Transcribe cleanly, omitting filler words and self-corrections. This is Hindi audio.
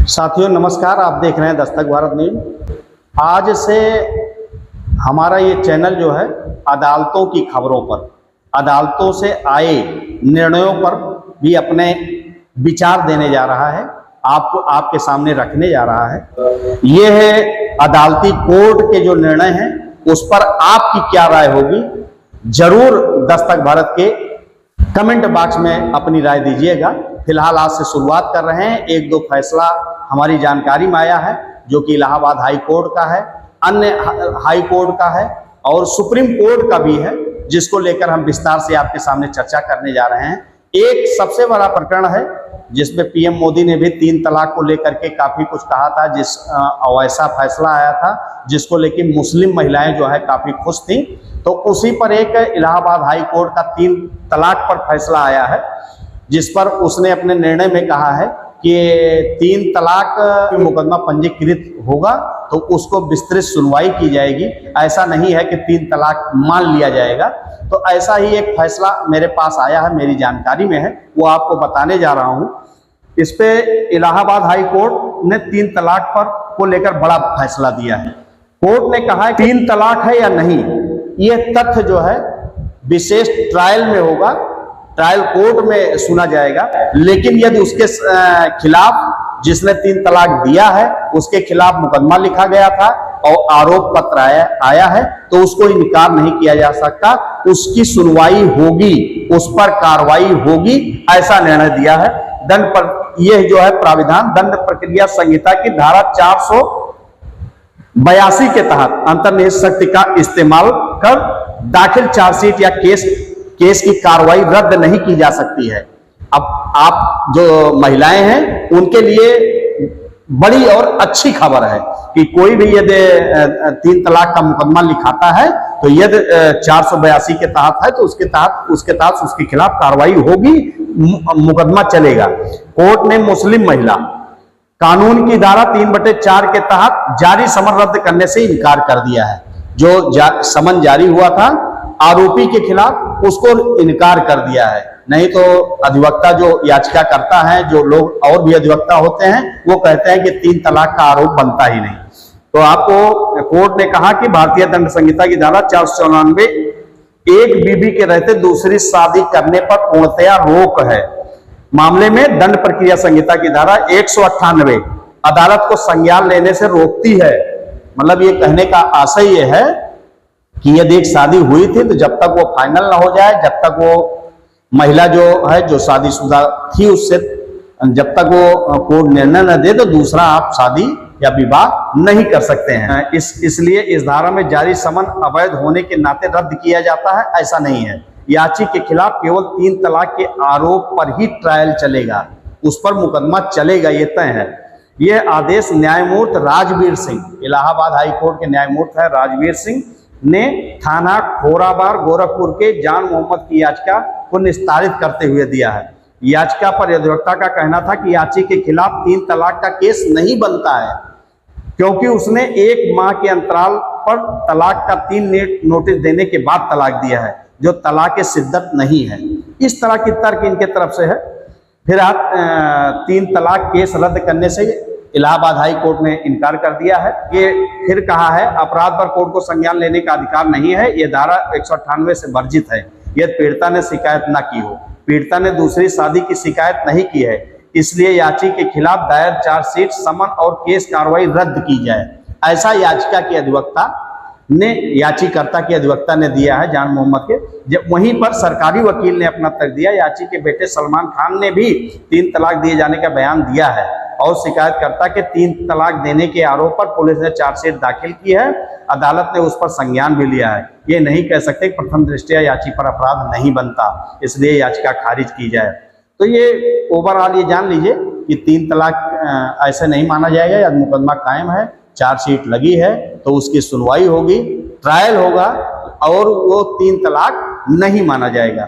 साथियों नमस्कार, आप देख रहे हैं दस्तक भारत न्यूज। आज से हमारा ये चैनल जो है अदालतों की खबरों पर, अदालतों से आए निर्णयों पर भी अपने विचार देने जा रहा है, आपको आपके सामने रखने जा रहा है। ये है अदालती कोर्ट के जो निर्णय हैं उस पर आपकी क्या राय होगी, जरूर दस्तक भारत के कमेंट बॉक्स में अपनी राय दीजिएगा। फिलहाल आज से शुरुआत कर रहे हैं। एक दो फैसला हमारी जानकारी में आया है जो कि इलाहाबाद हाई कोर्ट का है, अन्य हाई कोर्ट का है और सुप्रीम कोर्ट का भी है, जिसको लेकर हम विस्तार से आपके सामने चर्चा करने जा रहे हैं। एक सबसे बड़ा प्रकरण है जिसमें पीएम मोदी ने भी 3 तलाक को लेकर के काफी कुछ कहा था, ऐसा फैसला आया था जिसको लेकर मुस्लिम महिलाएं जो है काफी खुश थी। तो उसी पर एक इलाहाबाद हाई कोर्ट का 3 तलाक पर फैसला आया है, जिस पर उसने अपने निर्णय में कहा है कि 3 तलाक मुकदमा पंजीकृत होगा तो उसको विस्तृत सुनवाई की जाएगी। ऐसा नहीं है कि 3 तलाक मान लिया जाएगा। तो ऐसा ही एक फैसला मेरे पास आया है, मेरी जानकारी में है, वो आपको बताने जा रहा हूं। इस पे इलाहाबाद हाई कोर्ट ने 3 तलाक पर को लेकर बड़ा फैसला दिया है। कोर्ट ने कहा है 3 तलाक है या नहीं, यह तथ्य जो है विशेष ट्रायल में होगा, ट्रायल कोर्ट में सुना जाएगा। लेकिन यदि उसके खिलाफ, जिसने 3 तलाक दिया है उसके खिलाफ मुकदमा लिखा गया था और आरोप पत्र आया है तो उसको इनकार नहीं किया जा सकता, उसकी सुनवाई होगी, उस पर कार्रवाई होगी, ऐसा निर्णय दिया है। दंड पर यह जो है प्राविधान दंड प्रक्रिया संहिता की धारा 482 के तहत अंतर्निहित शक्ति का इस्तेमाल कर दाखिल चार्जशीट या केस की कार्रवाई रद्द नहीं की जा सकती है। अब आप जो महिलाएं हैं उनके लिए बड़ी और अच्छी खबर है कि कोई भी यदि 3 तलाक का मुकदमा लिखाता है तो यदि 482 के तहत है तो उसके तहत उसके खिलाफ कार्रवाई होगी, मुकदमा चलेगा। कोर्ट ने मुस्लिम महिला कानून की धारा 3/4 के तहत जारी समन रद्द करने से इनकार कर दिया है। जो समन जारी हुआ था आरोपी के खिलाफ, उसको इनकार कर दिया है। नहीं तो अधिवक्ता जो याचिका करता है, जो लोग और भी अधिवक्ता होते हैं, वो कहते हैं कि 3 तलाक का आरोप बनता ही नहीं। तो आपको कोर्ट ने कहा कि भारतीय दंड संहिता की धारा 494 एक बीवी के रहते दूसरी शादी करने पर पूर्णतया रोक है। मामले में दंड प्रक्रिया संहिता की धारा 198 अदालत को संज्ञान लेने से रोकती है। मतलब ये कहने का आशय ये है कि यदि एक शादी हुई थी तो जब तक वो फाइनल ना हो जाए, जब तक वो महिला जो है जो शादीशुदा थी उससे जब तक वो कोर्ट निर्णय न दे तो दूसरा आप शादी या विवाह नहीं कर सकते हैं। इसलिए इस धारा में जारी समन अवैध होने के नाते रद्द किया जाता है, ऐसा नहीं है। याची के खिलाफ केवल 3 तलाक के आरोप पर ही ट्रायल चलेगा, उस पर मुकदमा चलेगा, ये तय है। यह आदेश न्यायमूर्ति राजवीर सिंह, इलाहाबाद हाई कोर्ट के न्यायमूर्ति है राजवीर सिंह, ने थाना खोराबार गोरखपुर के जान मोहम्मद की याचिका को निस्तारित करते हुए दिया है। याचिका पर अधिवक्ता का कहना था कि याची के खिलाफ 3 तलाक का केस नहीं बनता है क्योंकि उसने 1 माह के अंतराल पर तलाक का 3 नोटिस देने के बाद तलाक दिया है, जो तलाक शिद्दत नहीं है। इस तरह की तर्क इनके तरफ से है। फिर 3 तलाक केस रद्द करने से इलाहाबाद हाई कोर्ट ने इनकार कर दिया है। ये फिर कहा है अपराध पर कोर्ट को संज्ञान लेने का अधिकार नहीं है, ये धारा 198 से वर्जित है। यदि पीड़िता ने शिकायत न की हो, पीड़िता ने दूसरी शादी की शिकायत नहीं की है, इसलिए याची के खिलाफ दायर चार्जशीट, समन और केस कार्रवाई रद्द की जाए, ऐसा याचिका के अधिवक्ता ने, याचिकाकर्ता के अधिवक्ता ने दिया है जान मोहम्मद के। जब वहीं पर सरकारी वकील ने अपना तर्क दिया। याची के बेटे सलमान खान ने भी 3 तलाक दिए जाने का बयान दिया है और शिकायतकर्ता के 3 तलाक देने के आरोप पर पुलिस ने चार्जशीट दाखिल की है। अदालत ने उस पर संज्ञान भी लिया है। ये नहीं कह सकते प्रथम दृष्टया याची पर अपराध नहीं बनता, इसलिए याचिका खारिज की जाए। तो ये ओवरऑल ये जान लीजिए कि 3 तलाक ऐसे नहीं माना जाएगा। यदि मुकदमा कायम है, चार्जशीट लगी है तो उसकी सुनवाई होगी, ट्रायल होगा और वो 3 तलाक नहीं माना जाएगा।